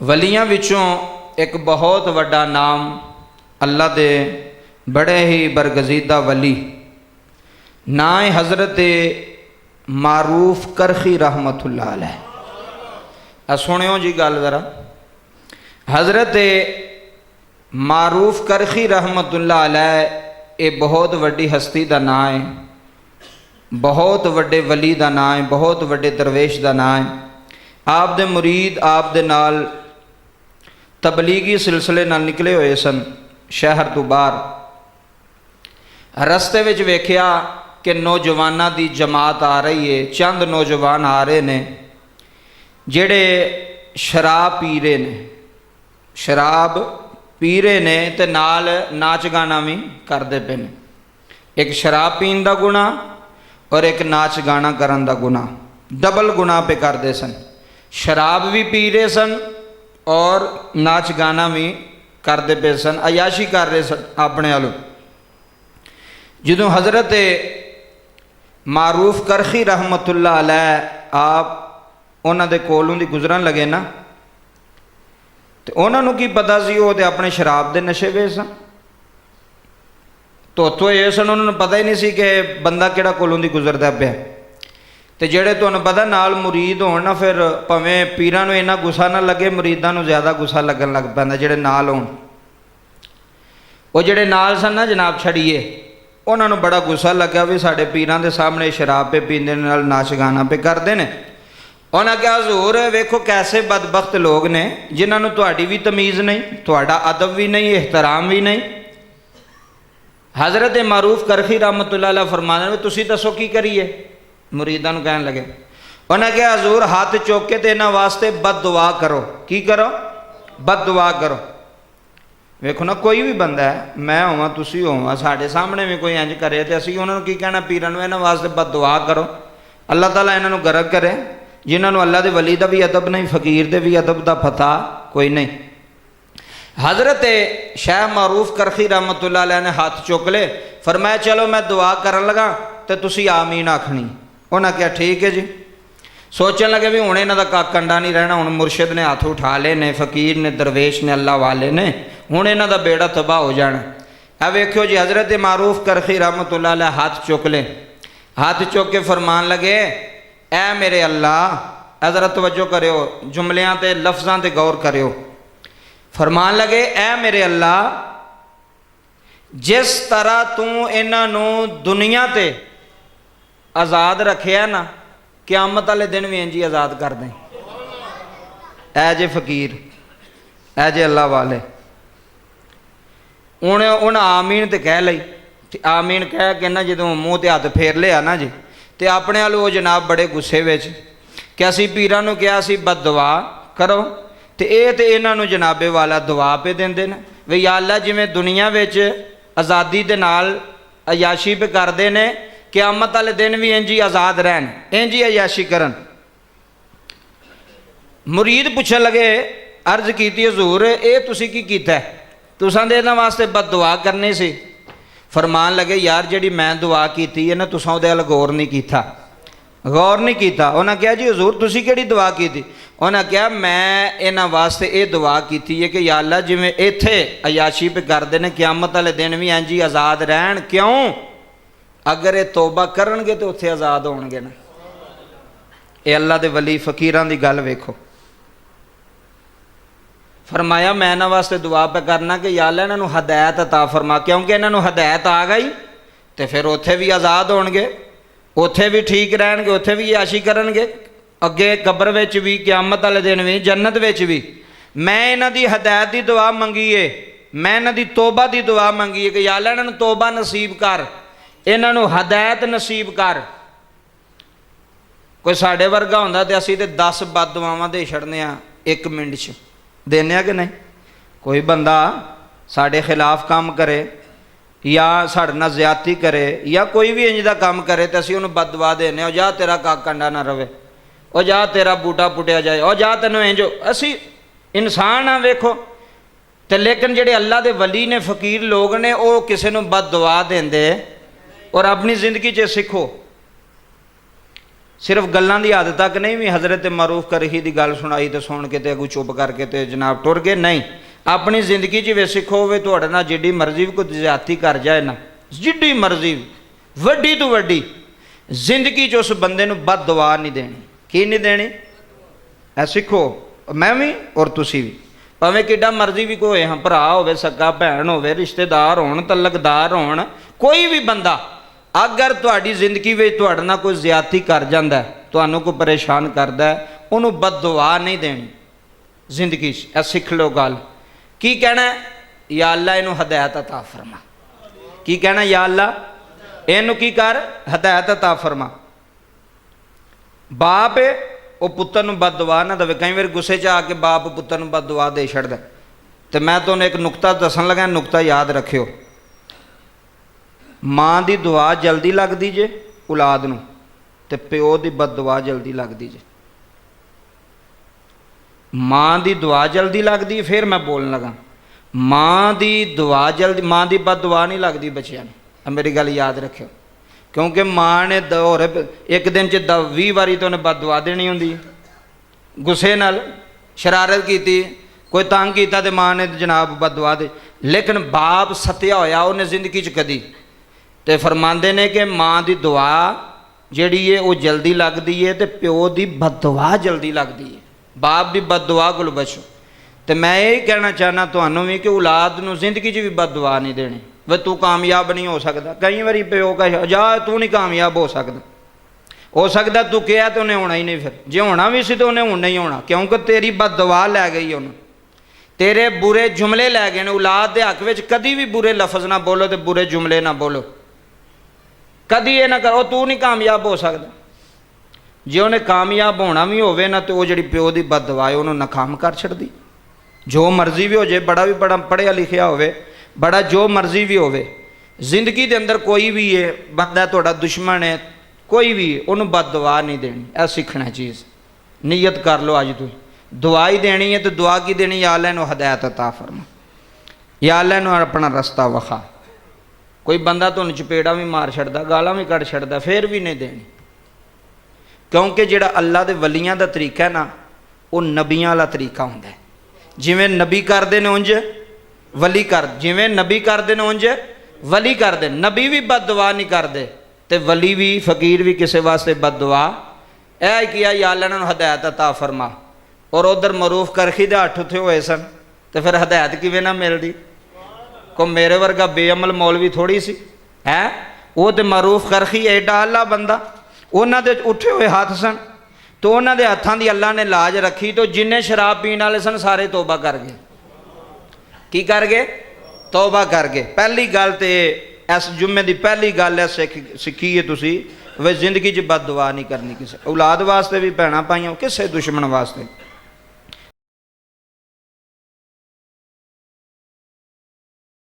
वलियां विचों एक बहुत वड्डा नाम अल्लाह दे बड़े ही बरगजीदा वली ना है हज़रत मारूफ करखी रहमतुल्लाह अलैह। सुनियो जी गल ज़रा, हज़रत मारूफ करखी रहमतुल्लाह अलैह ये बहुत वड्डी हस्ती का नाम है, बहुत वड्डे वली का नाम है, बहुत वड्डे दरवेश का नाम है। आप दे मुरीद आप दे नाल तबलीगी सिलसिले नाल निकले हुए सन शहर तो बाहर। रस्ते विच वेख्या कि नौजवानों की जमात आ रही है, चंद नौजवान आ रहे ने जेड़े शराब पी रहे ने, शराब पी रहे ने ते नाल नाच गाना भी करते पे ने। एक शराब पीन का गुना और एक नाच गाना करन दा गुना, डबल गुना पे करते सन। शराब भी पी रहे सन और नाच गाना भी करते पे सन, अयाशी कर रहे सन अपने वालों। जो हज़रत मारूफ करखी रहमतुल्लाह अलैह आप उन्हां दे कोलों दी गुजरन लगे ना, तो उन्होंने की पता सी वो तो अपने शराब के नशे वे सन, तो ये सन उन्होंने पता ही नहीं सी कि बंदा किहड़ा कोलों दी गुजरदा पिया। तो जेड़े तुहानूं पता नाल मुरीद होण ना, फिर भावें पीरां नूं इन्ना गुस्सा ना लगे, मुरीदां नूं ज़्यादा गुस्सा लगन लग पैंदा जेड़े नाल होण। वो जेड़े नाल सन ना जनाब छड़िए, उन्होंने बड़ा गुस्सा लग्या भी साडे पीरां दे सामने शराब पे पींदे नाल नाच गाना पे करते हैं। उन्हें कहा हज़ूर वेखो कैसे बदबख्त लोग ने जिन्होंने तुहाडी भी तमीज़ नहीं, तुहाडा अदब भी नहीं, एहतराम भी नहीं। हज़रत मारूफ करखी रहमतुल्लाह अलैह फरमाने तुसीं दसो की करिए। मुरीदां नूं कहण लगे, उन्हें कहा हज़ूर हाथ चुक के ते इन्हां वास्ते बद दुआ करो। की करो? बद दुआ करो। वेखो ना कोई भी बंदा है, मैं होवां तुसीं होवां, साडे सामने भी कोई इंज करे तो असीं उन्हां नूं की कहना, पीरां नूं इन्हां वास्ते बद दुआ करो, अल्लाह ताला इन्हां नूं गरक करे। जिन्होंने अल्लाह के वली का भी अदब नहीं, फकीर के भी अदब का पता कोई नहीं। हज़रत शाह मारूफ करखी रहमतुल्लाह अलैह ने हाथ चुक ले, फरमाया चलो मैं दुआ करन लगा तो तुसी आमीन आखनी। उन्हें कहा ठीक है जी। सोचन लगे भी हुण इन्हां दा कक्ख कंडा नहीं रहना, हुण मुर्शिद ने हाथ उठा ले ने, फकीर ने, दरवेश ने, अल्लाह वाले ने, हुण इन्हां दा बेड़ा तबाह हो जाना। अब वेखियो जी हज़रत मारूफ करखी रहमतुल्लाह अलैह हाथ चुक ले, हाथ चुक के फरमान लगे ऐ मेरे अल्लाह, ज़रा तवज्जो करियो, जुमलियां ते लफ्ज़ां ते गौर करियो। फरमान लगे ऐ मेरे अल्लाह, जिस तरह तू इन्हां नूं दुनिया ते आज़ाद रखिया ना, क़यामत वाले दिन भी इंज ही आज़ाद कर दें। ऐ जे फकीर, ऐ जे अल्लाह वाले। उन्हें आमीन तो कह लई, आमीन कह के ना जो मूँह ते हथ फेर लिया ना जी, तो अपने वालों जनाब बड़े गुस्से विच कि असी पीरां नूं कहा सी बद दुआ करो, तो ये तो इन्हों जनाबे वाला दुआ पे देंदे ने वे या अल्लाह जिमें दुनिया विच आज़ादी दे नाल अयाशी पे करते हैं, क़यामत वाले दिन भी इंज ही आज़ाद रहन, इंज ही अयाशी करन। मुरीद पूछन लगे, अर्ज की हज़ूर ये तुसी की कीता है, तुसां दे इन्हां वास्ते बद दुआ करनी सी। फरमान लगे यार जी मैं दुआ की है ना, तुसां उहदे अल गौर नहीं किया, गौर नहीं किया। उन्हें कहा जी हज़ूर तुसी किहड़ी दुआ की थी? उन्हें कहा मैं इन्हां वास्ते ये दुआ की है कि या अल्लाह जिवें इत्थे अयाशी पे करते हैं, क़यामत वाले दिन भी इंज ही आज़ाद रहन। क्यों? अगर ये तौबा करनगे तो उत्थे आज़ाद होणगे ना। ये अल्लाह दे वली फकीरां दी गल वेखो। फरमाया मैं इन्हां वास्ते दुआ पे करना कि या अल्लाह इन्हां नूं हदायत अता फरमा, क्योंकि इन्हां नूं हदायत आ गई तो फिर उत्थे भी आज़ाद होणगे, उत्थे भी ठीक रहणगे, उत्थे भी याशी करनगे, अगे कब्र विच भी, क़यामत वाले दिन भी, जन्नत विच भी। मैं इन्हां दी हदायत की दुआ मंगी है, मैं इन्हां दी तौबा की दुआ मंगी है कि या अल्लाह इन्हां नूं तौबा नसीब कर, इन्हां नूं हदायत नसीब कर। कोई साढ़े वर्गा हुंदा ते असीं ते 10 बद दुआवां दे छड़ने आ 1 मिनट च, देने कि नहीं? कोई बंदा साढ़े खिलाफ काम करे या साढ़े नाल ज़्यादती करे या कोई भी इंज दा काम करे तो असीं उहनूं बद दुआ देने, ओ जा तेरा कक्ख कंडा ना रवे, ओ जा तेरा बूटा पुटिया जाए, ओ जा तैनूं इंज। असीं इंसान आ वेखो। तो लेकिन जेड़े अल्लाह दे वली ने, फकीर लोग ने, वो किसी नूं बद दुआ देंदे। और अपनी जिंदगी च सीखो, सिर्फ गल्लां दी हद तक नहीं भी हज़रत मरूफ करही दी गल सुनाई तो सुन के ते अगू चुप करके ते जनाब टुर गए, नहीं। अपनी जिंदगी च वे सिखो वे तुहाडे नाल जिड्डी मर्जी भी कोई ज्यादती कर जाए ना, जिड्डी मर्जी वड्डी तो वड्डी, जिंदगी च उस बंदे नूं बद दुआ नहीं देनी। की नहीं देनी? ऐ सिखो, मैं भी और तुसी भी, भावें किड्डा मर्जी भी कोई हाँ भरा होवे, सक्का भैन होवे, रिश्तेदार होण, तलकदार होण, कोई भी बंदा अगर तुहाडी जिंदगी में तुहाडे नाल कोई ज्यादती कर जांदा है, तुहानूं कोई परेशान करदा है, उहनूं बद दुआ नहीं देनी जिंदगी च। ऐ सिख लो गल। की कहना है? या अल्लाह इहनूं हदायत अता फरमा। की कहना? या अल्लाह इहनूं की कर, हदायत अता फरमा। बाप है वो पुत्तर नूं बद दुआ ना देवे। कई बार गुस्से च आके बाप पुत्तर नूं बद दुआ दे छड़दा। तो मैं तुहानूं एक नुकता दसन लगा, नुकता याद रखियो। माँ की दुआ जल्दी लगती जे औलाद नूं, ते प्यो की बद दुआ जल्दी लगती जे। माँ की दुआ जल्दी लगती है, फिर मैं बोलन लगा, माँ की दुआ जल्दी, माँ की बद दुआ नहीं लगती बच्चों ने। मेरी गल याद रखियो, क्योंकि माँ ने दौर एक दिन च 20 बारी तो उन्हें बद दुआ देनी होंगी। गुस्से नाल शरारत की, कोई तंग किया तो माँ ने जनाब बद दुआ दे। लेकिन बाप सत्या होया उन्हें जिंदगी च कदी, तो फरमाते ने कि माँ की दुआ जिहड़ी है वो जल्दी लगती है, तो प्यो की बद दुआ जल्दी लगती है। बाप की बद दुआ को बचो। तो मैं ये कहना चाहना तुहानूं भी कि औलाद नूं जिंदगी च भी बद दुआ नहीं देनी, वे तू कामयाब नहीं हो सकता। कई बारी प्यो कहे जा तू नहीं कामयाब हो सकता तू कहा तो उन्हें होना ही नहीं, फिर जे होना भी सी तो उन्हें होना ही होना, क्योंकि तेरी बद दुआ लै गई उन्हें, तेरे बुरे जुमले लै गए ने। औलाद के हक में कभी भी बुरे लफज ना बोलो, तो बुरे जुमले ना बोलो, कभी ये ना करो तू नहीं कामयाब हो सकता। जे उन्हें कामयाब होना भी होवे ना, तो वो जी प्यो की बद दुआ है उन्होंने नाकाम कर छड़दी। जो मर्जी भी हो जाए, बड़ा भी बड़ा पढ़िया लिखिया होवे, बड़ा जो मर्जी भी होवे, जिंदगी के अंदर कोई भी है बंदा तुहाडा दुश्मन है, कोई भी है, उन्होंने बद दुआ नहीं देनी। यह सीखना चीज़, नीयत कर लो अज तू दुआ ही देनी है। तो दुआ की देनी? या अल्लाह इहनूं हदायत अता फरमा, या अल्लाह इहनूं अपना रस्ता वखा। कोई बंदा तुहानूं चपेड़ा भी मार छड़दा, गालां भी कढ़ छड़दा, फिर भी नहीं देनी, क्योंकि जिहड़ा अल्लाह दे वलियां दा तरीका है ना, वो नबियां वाला तरीका हुंदा है। जिवें नबी करदे ने उंज वली कर, जिवें नबी करदे ने उंज वली करदे। नबी भी बद दुआ नहीं करदे, ते वली भी फकीर भी किसी वास्ते बद दुआ ऐ किया या अल्लाह इन्हां नूं हदायत अता फरमा। और उधर मरूफ करखी दे 8 उत्थे होए सन, तो फिर हदायत किवें ना मिलदी? को मेरे वर्गा बेअमल मौलवी थोड़ी सी है, वो तो मरूफ करखी एडा अल्लाह बंदा, उन्हां दे उठे हुए हाथ सन, तो उन्हां दे हत्थां दी अल्लाह ने लाज रखी। तो जिन्ने शराब पीने वाले सन सारे तौबा कर गए। की कर गए? तौबा कर गए। पहली गल तो इस जुम्मे की पहली गल है सीखी है तुसी, वे जिंदगी च बद दुआ नहीं करनी किसी औलाद वास्ते भी, भैणां भाइयों, किसी दुश्मन वास्ते।